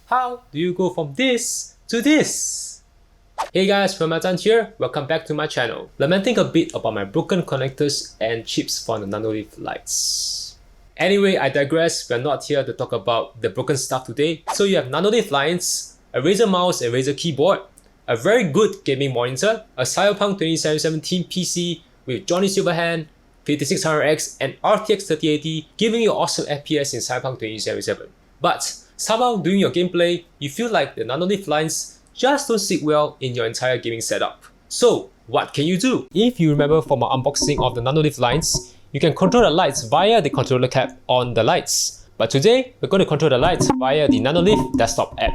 How do you go from this to this? Hey guys, Realmeltan here, welcome back to my channel. Lamenting a bit about my broken connectors and chips for the Nanoleaf Lines. Anyway, I digress, we're not here to talk about the broken stuff today. So you have Nanoleaf Lines, a Razer mouse and Razer keyboard, a very good gaming monitor, a Cyberpunk 2077 Team PC with Johnny Silverhand, 5600X and RTX 3080 giving you awesome FPS in Cyberpunk 2077. But somehow during your gameplay, you feel like the Nanoleaf Lines just don't sit well in your entire gaming setup. So what can you do? If you remember from our unboxing of the Nanoleaf Lines, you can control the lights via the controller cap on the lights. But today, we're going to control the lights via the Nanoleaf desktop app.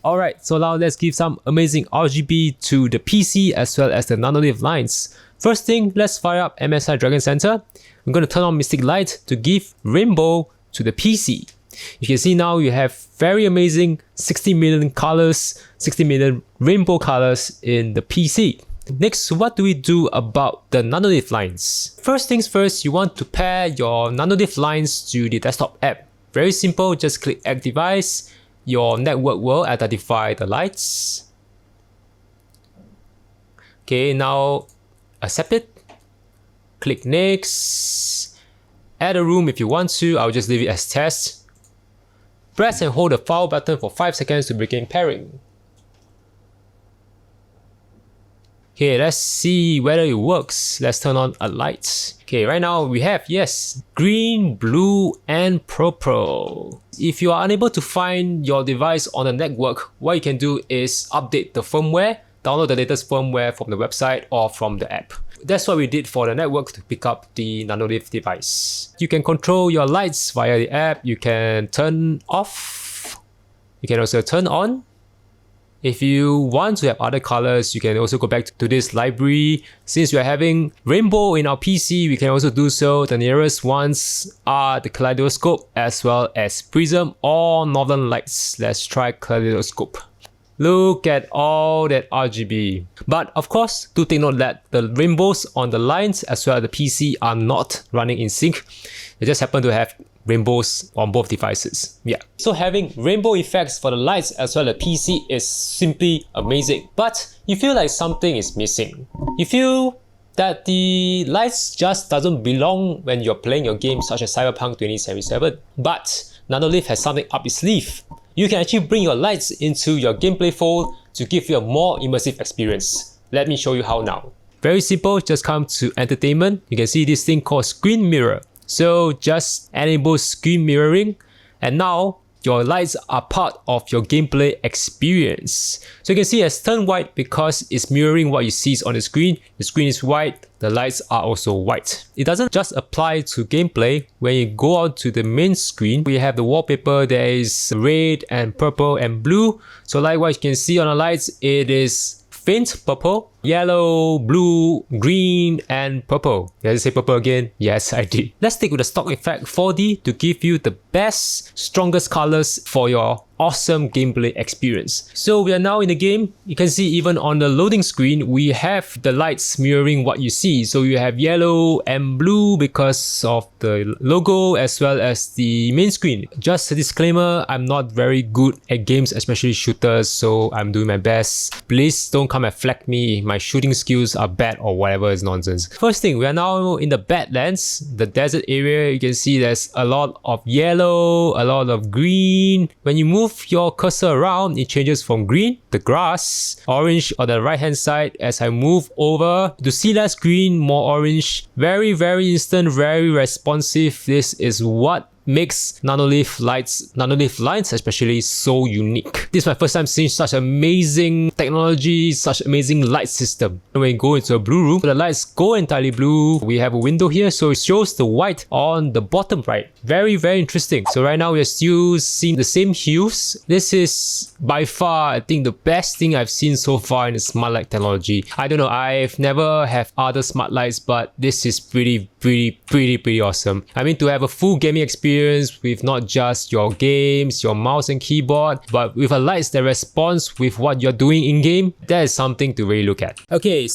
Alright, so now let's give some amazing RGB to the PC as well as the Nanoleaf Lines. First thing, let's fire up MSI Dragon Center. I'm going to turn on Mystic Light to give rainbow to the PC. You can see now you have very amazing 60 million colors, 60 million rainbow colors in the PC. Next, what do we do about the Nanoleaf Lines? First things first, you want to pair your Nanoleaf Lines to the desktop app. Very simple, just click Add Device. Your network will identify the lights. Okay, now accept it. Click Next. Add a room if you want to, I'll just leave it as test. Press and hold the power button for 5 seconds to begin pairing. Okay, let's see whether it works. Let's turn on a light. Okay, right now we have, yes, green, blue, and purple. If you are unable to find your device on the network, what you can do is update the firmware, download the latest firmware from the website or from the app. That's what we did for the network to pick up the Nanoleaf device. You can control your lights via the app. You can turn off. You can also turn on. If you want to have other colors, you can also go back to this library. Since we are having rainbow in our PC, we can also do so. The nearest ones are the kaleidoscope as well as prism or northern lights. Let's try kaleidoscope. Look at all that RGB. But of course, do take note that the rainbows on the lines as well as the PC are not running in sync. They just happen to have rainbows on both devices. Yeah. So having rainbow effects for the lights as well as the PC is simply amazing. But you feel like something is missing. You feel that the lights just doesn't belong when you're playing your game such as Cyberpunk 2077. But Nanoleaf has something up its sleeve. You can actually bring your lights into your gameplay fold to give you a more immersive experience. Let me show you how now. Very simple, just come to entertainment. You can see this thing called screen mirror. So just enable screen mirroring and now your lights are part of your gameplay experience. So you can see it's turned white because it's mirroring what you see on the screen. The screen is white, the lights are also white. It doesn't just apply to gameplay. When you go on to the main screen, we have the wallpaper. There is red and purple and blue. So likewise, you can see on the lights, it is faint purple, yellow, blue, green, and purple. Did I say purple again? Yes, I did. Let's stick with the stock effect 4D to give you the best, strongest colors for your awesome gameplay experience. So we are now in the game. You can see even on the loading screen, we have the lights mirroring what you see. So you have yellow and blue because of the logo as well as the main screen. Just a disclaimer, I'm not very good at games, especially shooters, so I'm doing my best. Please don't come and flag me if my shooting skills are bad or whatever is nonsense. First thing, we are now in the Badlands, the desert area. You can see there's a lot of yellow, a lot of green. When you move your cursor around, it changes from green, the grass, orange on the right hand side. As I move over to see less green, more orange. Very instant, very responsive. This is what makes Nanoleaf Lines especially so unique. This is my first time seeing such amazing technology, such amazing light system. When we go into a blue room, the lights go entirely blue. We have a window here, so it shows the white on the bottom right. Very interesting. So right now we are still seeing the same hues. This is by far, I think, the best thing I've seen so far in the smart light technology. I don't know, I've never had other smart lights, but this is pretty awesome. I mean, to have a full gaming experience with not just your games, your mouse and keyboard, but with a lights that responds with what you're doing in game, that is something to really look at. Okay,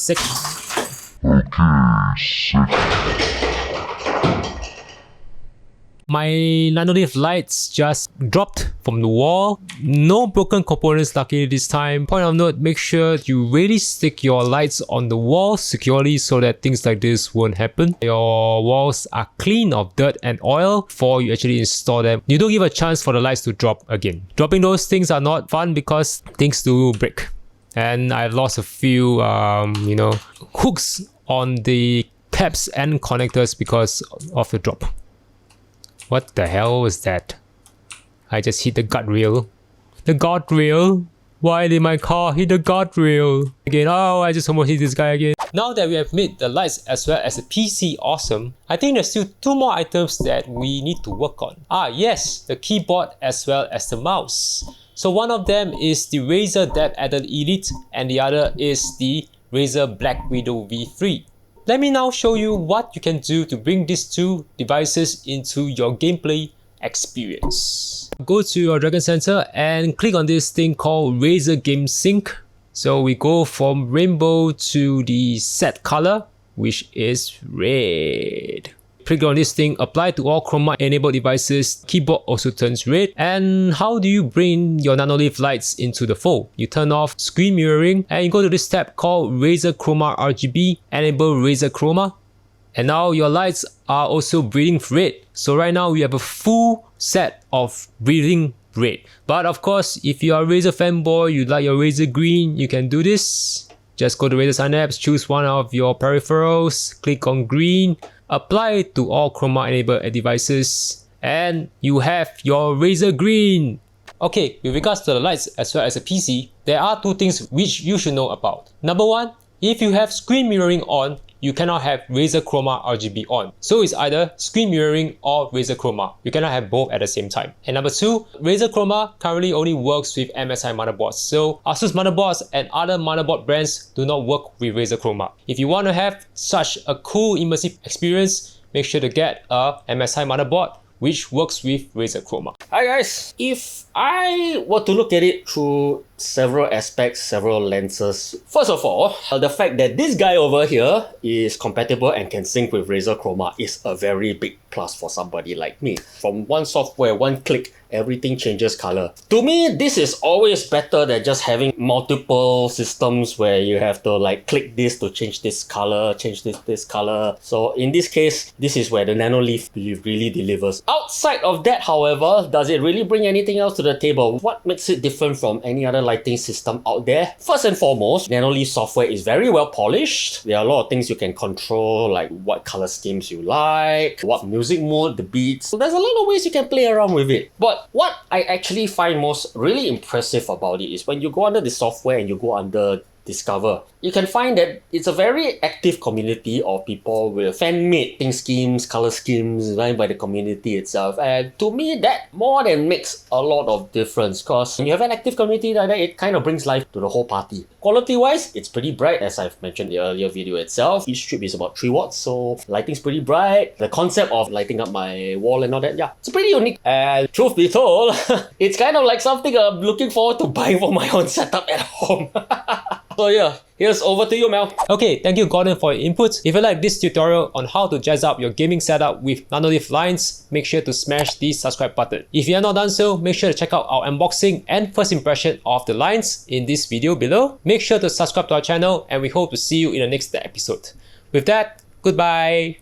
My Nanoleaf lights just dropped from the wall. No broken components luckily this time. Point of note, make sure you really stick your lights on the wall securely so that things like this won't happen. Your walls are clean of dirt and oil before you actually install them. You don't give a chance for the lights to drop again. Dropping those things are not fun because things do break. And I've lost a few, hooks on the caps and connectors because of the drop. What the hell was that? I just hit the guardrail. The guardrail? Why did my car hit the guardrail? Again, oh, I just almost hit this guy again. Now that we have made the lights as well as the PC awesome, I think there's still 2 more items that we need to work on. Yes, the keyboard as well as the mouse. So one of them is the Razer Depth Adder Elite and the other is the Razer Black Widow V3. Let me now show you what you can do to bring these 2 devices into your gameplay experience. Go to your Dragon Center and click on this thing called Razer Game Sync. So we go from rainbow to the set color, which is red. Click on this thing, apply to all chroma enabled devices, keyboard also turns red. And how do you bring your Nanoleaf lights into the fold? You turn off screen mirroring and you go to this tab called Razer Chroma RGB, enable Razer Chroma. And now your lights are also breathing red. So right now we have a full set of breathing red. But of course, if you are a Razer fanboy, you like your Razer green, you can do this. Just go to Razer Synapse, choose one of your peripherals, click on green, apply it to all chroma enabled devices, and you have your Razer green. Okay, with regards to the lights as well as the PC, there are 2 things which you should know about. Number 1, if you have screen mirroring on, you cannot have Razer Chroma RGB on. So it's either screen mirroring or Razer Chroma. You cannot have both at the same time. And number 2, Razer Chroma currently only works with MSI motherboards. So Asus motherboards and other motherboard brands do not work with Razer Chroma. If you want to have such a cool immersive experience, make sure to get a MSI motherboard which works with Razer Chroma. Hi guys, if I were to look at it through several aspects, several lenses. First of all, the fact that this guy over here is compatible and can sync with Razer Chroma is a very big plus for somebody like me. From one software, one click, everything changes color. To me, this is always better than just having multiple systems where you have to like click this to change this color, change this color. So in this case, this is where the Nanoleaf really delivers. Outside of that, however, does it really bring anything else to the table? What makes it different from any other lighting system out there? First and foremost, Nanoleaf software is very well polished. There are a lot of things you can control, like what color schemes you like, what music mode, the beats. So there's a lot of ways you can play around with it. But what I actually find most really impressive about it is when you go under the software and you go under Discover, you can find that it's a very active community of people with fan-made theme schemes, color schemes designed by the community itself. And to me, that more than makes a lot of difference, because when you have an active community like that, it kind of brings life to the whole party. Quality-wise, it's pretty bright, as I've mentioned in the earlier video itself. Each strip is about 3 watts, so lighting's pretty bright. The concept of lighting up my wall and all that, yeah, it's pretty unique. And truth be told, it's kind of like something I'm looking forward to buying for my own setup at home. So yeah, here's over to you, Mel. Okay, thank you Gordon for your input. If you like this tutorial on how to jazz up your gaming setup with Nanoleaf Lines, make sure to smash the subscribe button. If you have not done so, make sure to check out our unboxing and first impression of the lines in this video below. Make sure to subscribe to our channel and we hope to see you in the next episode. With that, goodbye!